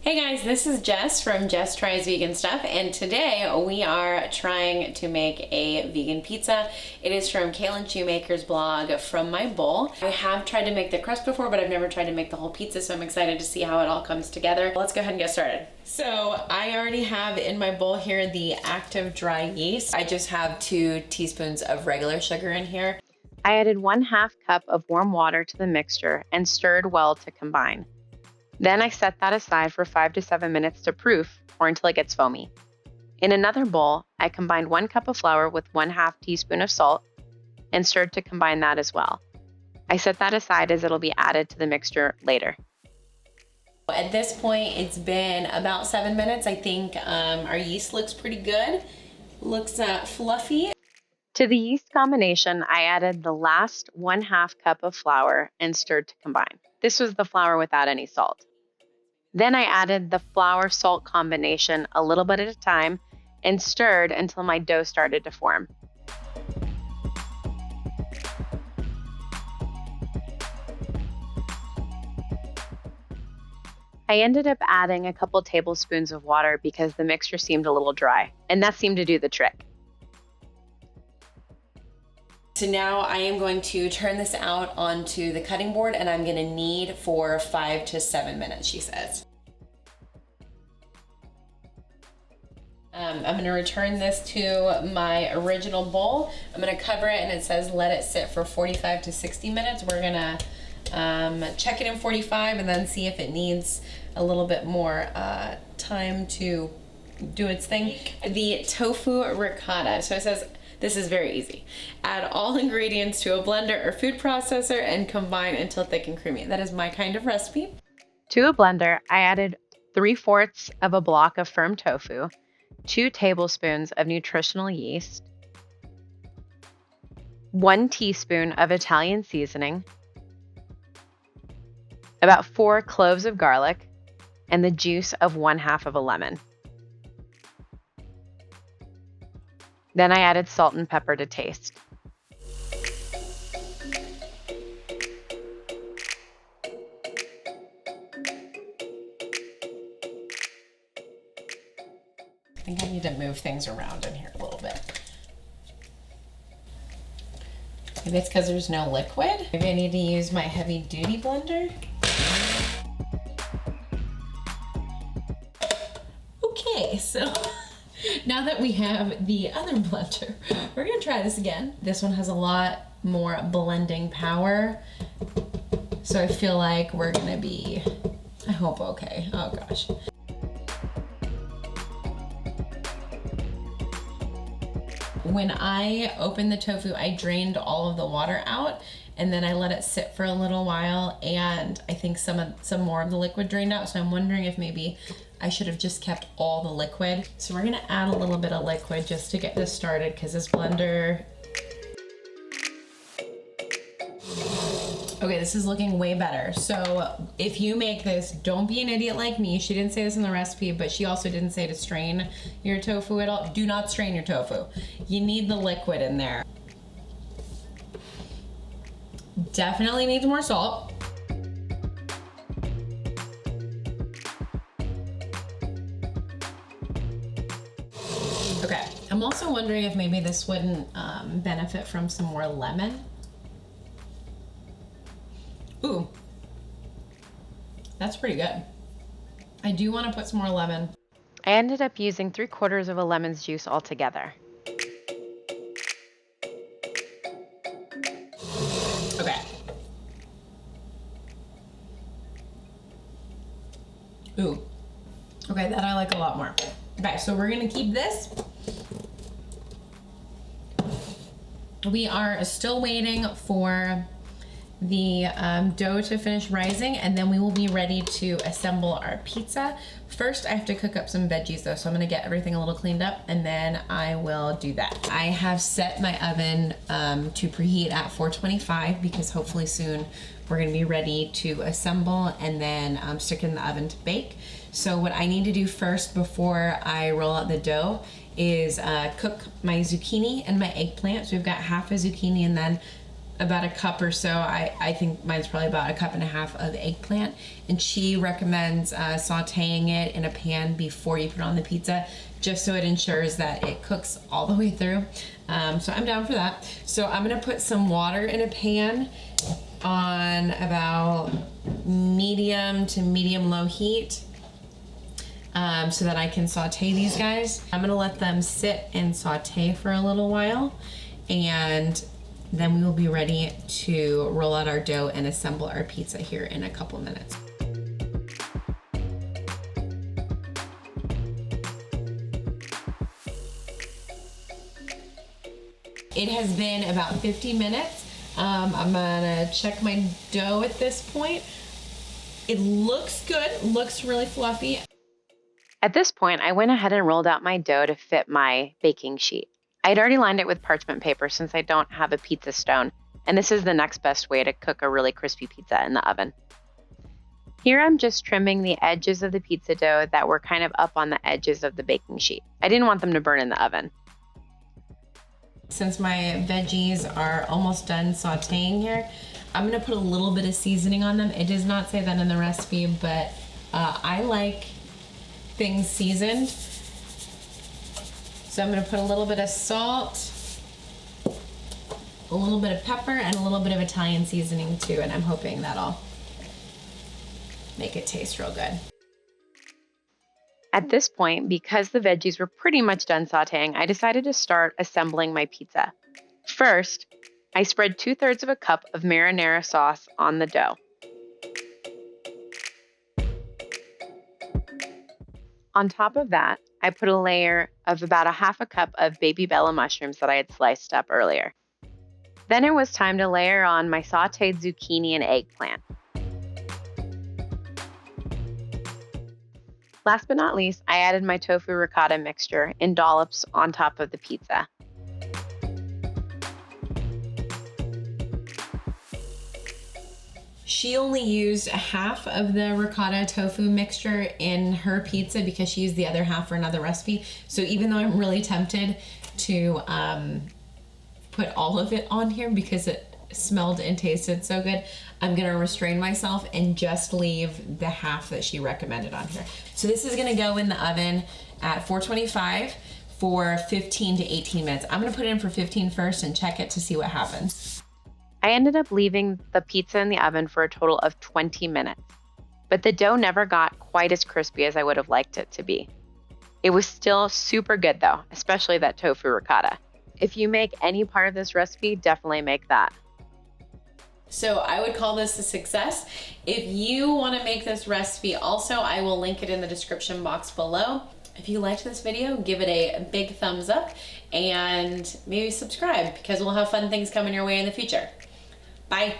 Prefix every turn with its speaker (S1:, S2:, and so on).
S1: Hey guys, this is Jess from Jess Tries Vegan Stuff, and today we are trying to make a vegan pizza. It is from Kaylin Shoemaker's blog, From My Bowl. I have tried to make the crust before, but I've never tried to make the whole pizza, so I'm excited to see how it all comes together. Let's go ahead and get started. So I already have in my bowl here the active dry yeast. I just have 2 teaspoons of regular sugar in here.
S2: I added 1/2 cup of warm water to the mixture and stirred well to combine. Then I set that aside for 5 to 7 minutes to proof or until it gets foamy. In another bowl, I combined 1 cup of flour with 1/2 teaspoon of salt and stirred to combine that as well. I set that aside as it'll be added to the mixture later.
S1: At this point, it's been about 7 minutes. I think our yeast looks pretty good. Looks fluffy.
S2: To the yeast combination, I added the last 1/2 cup of flour and stirred to combine. This was the flour without any salt. Then I added the flour-salt combination a little bit at a time and stirred until my dough started to form. I ended up adding a couple tablespoons of water because the mixture seemed a little dry, and that seemed to do the trick.
S1: So now I am going to turn this out onto the cutting board, and I'm gonna knead for 5 to 7 minutes, she says. I'm gonna return this to my original bowl. I'm gonna cover it, and it says let it sit for 45 to 60 minutes. We're gonna check it in 45 and then see if it needs a little bit more time to do its thing. The tofu ricotta, so it says, this is very easy. Add all ingredients to a blender or food processor and combine until thick and creamy. That is my kind of recipe.
S2: To a blender, I added 3/4 of a block of firm tofu, 2 tablespoons of nutritional yeast, 1 teaspoon of Italian seasoning, about 4 cloves of garlic, and the juice of 1/2 of a lemon. Then I added salt and pepper to taste.
S1: I think I need to move things around in here a little bit. Maybe it's because there's no liquid. Maybe I need to use my heavy duty blender. Okay, so now that we have the other blender, we're gonna try this again. This one has a lot more blending power, so I feel like we're gonna be, I hope, okay. Oh gosh. When I opened the tofu, I drained all of the water out, and then I let it sit for a little while, and I think some more of the liquid drained out, so I'm wondering if maybe I should have just kept all the liquid. So we're gonna add a little bit of liquid just to get this started, because this blender, okay, this is looking way better. So if you make this, don't be an idiot like me. She didn't say this in the recipe, but she also didn't say to strain your tofu at all. Do not strain your tofu. You need the liquid in there. Definitely needs more salt. Okay, I'm also wondering if maybe this wouldn't benefit from some more lemon. Ooh, that's pretty good. I do want to put some more lemon.
S2: I ended up using 3/4 of a lemon's juice altogether.
S1: Okay. Ooh. Okay, that I like a lot more. Okay, so we're gonna keep this. We are still waiting for the dough to finish rising, and then we will be ready to assemble our pizza. First, I have to cook up some veggies though, so I'm gonna get everything a little cleaned up, and then I will do that. I have set my oven to preheat at 425 because hopefully soon we're gonna be ready to assemble and then stick it in the oven to bake. So what I need to do first before I roll out the dough is cook my zucchini and my eggplant. So we've got half a zucchini and then about a cup or so. I think mine's probably about a cup and a half of eggplant, and she recommends sauteing it in a pan before you put it on the pizza, just so it ensures that it cooks all the way through. So I'm down for that. So I'm gonna put some water in a pan on about medium to medium low heat, so that I can saute these guys. I'm gonna let them sit and saute for a little while, and then we will be ready to roll out our dough and assemble our pizza here in a couple minutes. It has been about 50 minutes. I'm gonna check my dough at this point. It looks good, looks really fluffy.
S2: At this point, I went ahead and rolled out my dough to fit my baking sheet. I'd already lined it with parchment paper since I don't have a pizza stone, and this is the next best way to cook a really crispy pizza in the oven. Here I'm just trimming the edges of the pizza dough that were kind of up on the edges of the baking sheet. I didn't want them to burn in the oven.
S1: Since my veggies are almost done sauteing here, I'm gonna put a little bit of seasoning on them. It does not say that in the recipe, but I like things seasoned. So I'm gonna put a little bit of salt, a little bit of pepper, and a little bit of Italian seasoning too, and I'm hoping that'll make it taste real good.
S2: At this point, because the veggies were pretty much done sauteing, I decided to start assembling my pizza. First, I spread 2/3 of a cup of marinara sauce on the dough. On top of that, I put a layer of about a half a cup of baby bella mushrooms that I had sliced up earlier. Then it was time to layer on my sauteed zucchini and eggplant. Last but not least, I added my tofu ricotta mixture in dollops on top of the pizza.
S1: She only used half of the ricotta tofu mixture in her pizza because she used the other half for another recipe. So even though I'm really tempted to put all of it on here because it smelled and tasted so good, I'm gonna restrain myself and just leave the half that she recommended on here. So this is gonna go in the oven at 425 for 15 to 18 minutes. I'm gonna put it in for 15 first and check it to see what happens.
S2: I ended up leaving the pizza in the oven for a total of 20 minutes, but the dough never got quite as crispy as I would have liked it to be. It was still super good though, especially that tofu ricotta. If you make any part of this recipe, definitely make that.
S1: So I would call this a success. If you want to make this recipe also, I will link it in the description box below. If you liked this video, give it a big thumbs up and maybe subscribe because we'll have fun things coming your way in the future. Bye.